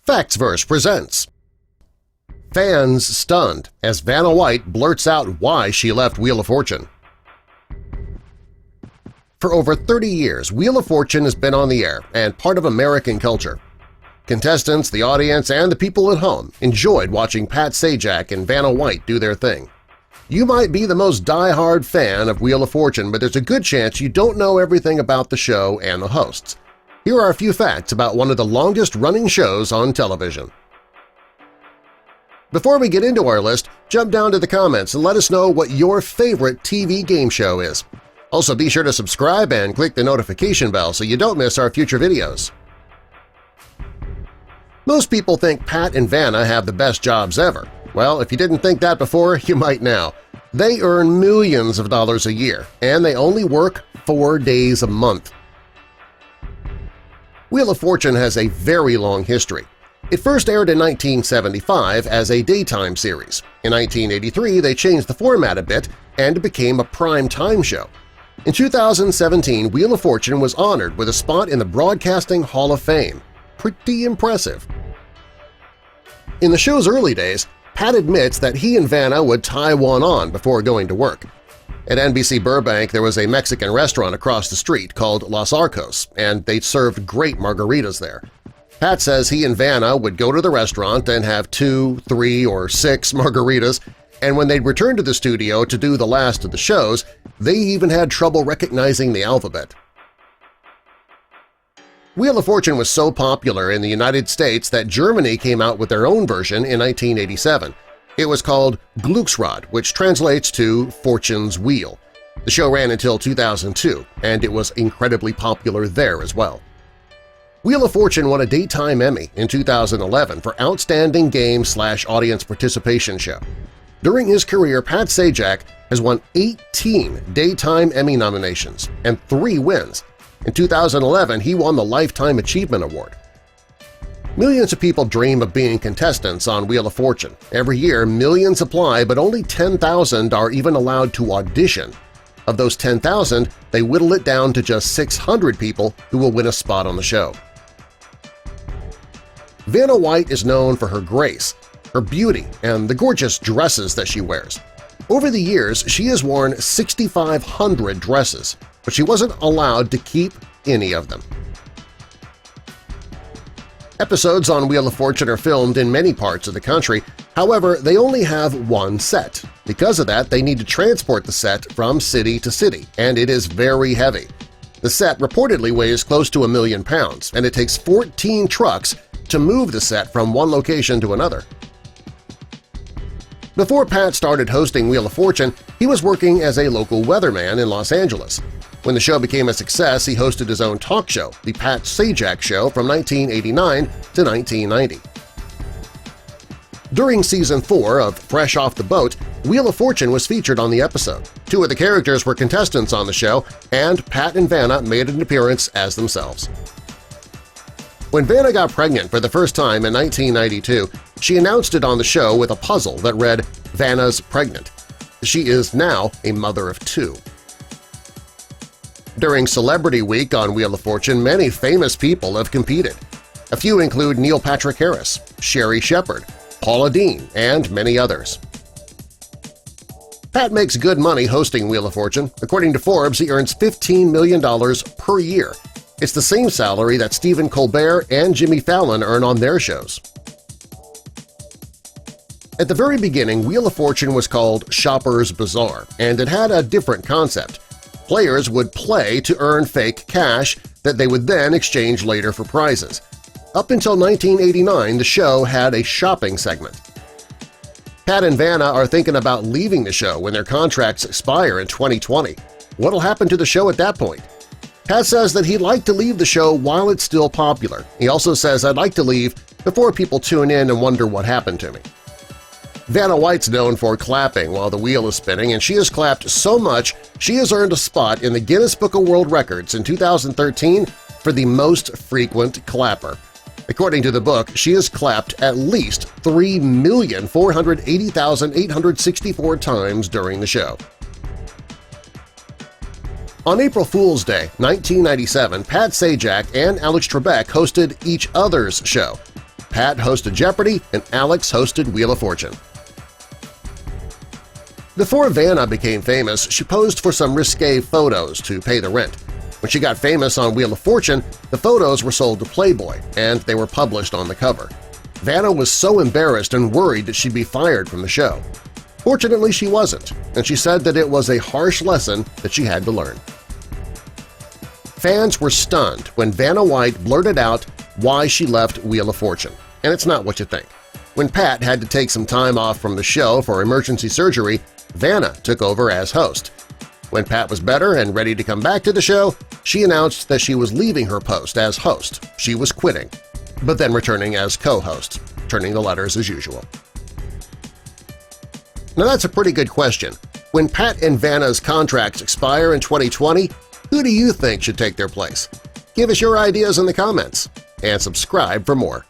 Factsverse presents Fans Stunned as Vanna White blurts out why she left Wheel of Fortune. For over 30 years, Wheel of Fortune has been on the air and part of American culture. Contestants, the audience, and the people at home enjoyed watching Pat Sajak and Vanna White do their thing. You might be the most die-hard fan of Wheel of Fortune, but there's a good chance you don't know everything about the show and the hosts. Here are a few facts about one of the longest-running shows on television. Before we get into our list, jump down to the comments and let us know what your favorite TV game show is. Also, be sure to subscribe and click the notification bell so you don't miss our future videos. Most people think Pat and Vanna have the best jobs ever. Well, if you didn't think that before, you might now. They earn millions of dollars a year, and they only work 4 days a month. Wheel of Fortune has a very long history. It first aired in 1975 as a daytime series. In 1983, they changed the format a bit and it became a prime-time show. In 2017, Wheel of Fortune was honored with a spot in the Broadcasting Hall of Fame. Pretty impressive. In the show's early days, Pat admits that he and Vanna would tie one on before going to work. At NBC Burbank, there was a Mexican restaurant across the street called Los Arcos, and they served great margaritas there. Pat says he and Vanna would go to the restaurant and have 2, 3, or 6 margaritas, and when they'd return to the studio to do the last of the shows, they even had trouble recognizing the alphabet. Wheel of Fortune was so popular in the United States that Germany came out with their own version in 1987. It was called Glücksrad, which translates to Fortune's Wheel. The show ran until 2002, and it was incredibly popular there as well. Wheel of Fortune won a Daytime Emmy in 2011 for Outstanding Game/Audience Participation Show. During his career, Pat Sajak has won 18 Daytime Emmy nominations and 3 wins. In 2011, he won the Lifetime Achievement Award. Millions of people dream of being contestants on Wheel of Fortune. Every year, millions apply, but only 10,000 are even allowed to audition. Of those 10,000, they whittle it down to just 600 people who will win a spot on the show. Vanna White is known for her grace, her beauty, and the gorgeous dresses that she wears. Over the years, she has worn 6,500 dresses, but she wasn't allowed to keep any of them. Episodes on Wheel of Fortune are filmed in many parts of the country, however, they only have one set. Because of that, they need to transport the set from city to city, and it is very heavy. The set reportedly weighs close to 1 million pounds, and it takes 14 trucks to move the set from one location to another. Before Pat started hosting Wheel of Fortune, he was working as a local weatherman in Los Angeles. When the show became a success, he hosted his own talk show, The Pat Sajak Show, from 1989 to 1990. During Season 4 of Fresh Off the Boat, Wheel of Fortune was featured on the episode. 2 of the characters were contestants on the show, and Pat and Vanna made an appearance as themselves. When Vanna got pregnant for the first time in 1992, she announced it on the show with a puzzle that read, "Vanna's pregnant." She is now a mother of 2. During Celebrity Week on Wheel of Fortune, many famous people have competed. A few include Neil Patrick Harris, Sherry Shepherd, Paula Deen, and many others. Pat makes good money hosting Wheel of Fortune. According to Forbes, he earns $15 million per year. It's the same salary that Stephen Colbert and Jimmy Fallon earn on their shows. At the very beginning, Wheel of Fortune was called Shopper's Bazaar, and it had a different concept. Players would play to earn fake cash that they would then exchange later for prizes. Up until 1989, the show had a shopping segment. Pat and Vanna are thinking about leaving the show when their contracts expire in 2020. What'll happen to the show at that point? Pat says that he'd like to leave the show while it's still popular. He also says, "I'd like to leave before people tune in and wonder what happened to me." Vanna White's known for clapping while the wheel is spinning, and she has clapped so much she has earned a spot in the Guinness Book of World Records in 2013 for the most frequent clapper. According to the book, she has clapped at least 3,480,864 times during the show. On April Fool's Day, 1997, Pat Sajak and Alex Trebek hosted each other's show. Pat hosted Jeopardy and Alex hosted Wheel of Fortune. Before Vanna became famous, she posed for some risque photos to pay the rent. When she got famous on Wheel of Fortune, the photos were sold to Playboy, and they were published on the cover. Vanna was so embarrassed and worried that she'd be fired from the show. Fortunately, she wasn't, and she said that it was a harsh lesson that she had to learn. Fans were stunned when Vanna White blurted out why she left Wheel of Fortune, and it's not what you think. When Pat had to take some time off from the show for emergency surgery, Vanna took over as host. When Pat was better and ready to come back to the show, she announced that she was leaving her post as host. She was quitting, but then returning as co-host, turning the letters as usual. Now that's a pretty good question. When Pat and Vanna's contracts expire in 2020, who do you think should take their place? Give us your ideas in the comments, and subscribe for more.